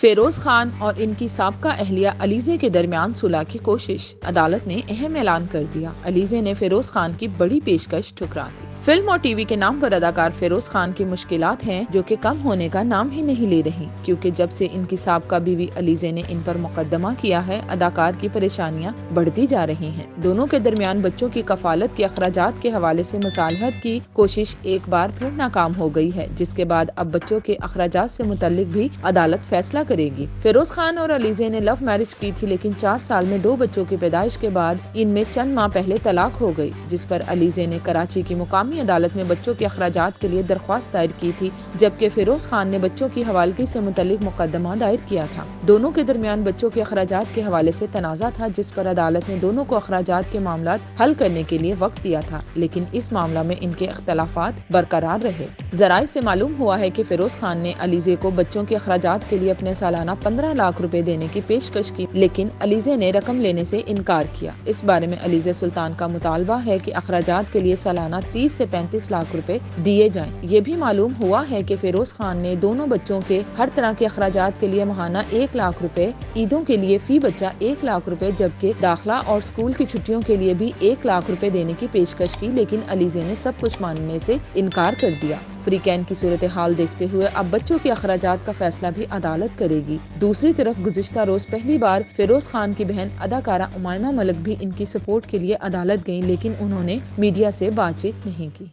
فیروز خان اور ان کی سابقہ اہلیہ علیزے کے درمیان صلح کی کوشش، عدالت نے اہم اعلان کر دیا۔ علیزے نے فیروز خان کی بڑی پیشکش ٹھکرا دی۔ فلم اور ٹی وی کے نام پر اداکار فیروز خان کی مشکلات ہیں جو کہ کم ہونے کا نام ہی نہیں لے رہی، کیونکہ جب سے ان کی سابقہ بیوی علیزے نے ان پر مقدمہ کیا ہے، اداکار کی پریشانیاں بڑھتی جا رہی ہیں۔ دونوں کے درمیان بچوں کی کفالت کے اخراجات کے حوالے سے مصالحت کی کوشش ایک بار پھر ناکام ہو گئی ہے، جس کے بعد اب بچوں کے اخراجات سے متعلق بھی عدالت فیصلہ کرے گی۔ فیروز خان اور علیزے نے لو میرج کی تھی، لیکن 4 سال میں 2 بچوں کی پیدائش کے بعد ان میں چند ماہ پہلے طلاق ہو گئی، جس پر علیزے نے کراچی کی مقامی عدالت میں بچوں کے اخراجات کے لیے درخواست دائر کی تھی، جبکہ فیروز خان نے بچوں کی حوالگی سے متعلق مقدمہ دائر کیا تھا۔ دونوں کے درمیان بچوں کے اخراجات کے حوالے سے تنازع تھا، جس پر عدالت نے دونوں کو اخراجات کے معاملات حل کرنے کے لیے وقت دیا تھا، لیکن اس معاملہ میں ان کے اختلافات برقرار رہے۔ ذرائع سے معلوم ہوا ہے کہ فیروز خان نے علیزے کو بچوں کے اخراجات کے لیے اپنے سالانہ 15 لاکھ روپے دینے کی پیشکش کی، لیکن علیزے نے رقم لینے سے انکار کیا۔ اس بارے میں علیزے سلطان کا مطالبہ ہے کہ اخراجات کے لیے سالانہ 30 سے 35 لاکھ روپے دیے جائیں۔ یہ بھی معلوم ہوا ہے کہ فیروز خان نے دونوں بچوں کے ہر طرح کے اخراجات کے لیے ماہانہ 1 لاکھ روپے، عیدوں کے لیے فی بچہ 1 لاکھ روپے، جبکہ داخلہ اور اسکول کی چھٹیوں کے لیے بھی 1 لاکھ روپے دینے کی پیشکش کی، لیکن علیزے نے سب کچھ ماننے سے انکار کر دیا۔ فریقین کی صورتحال دیکھتے ہوئے اب بچوں کے اخراجات کا فیصلہ بھی عدالت کرے گی۔ دوسری طرف گزشتہ روز پہلی بار فیروز خان کی بہن اداکارہ امائمہ ملک بھی ان کی سپورٹ کے لیے عدالت گئیں، لیکن انہوں نے میڈیا سے بات چیت نہیں کی۔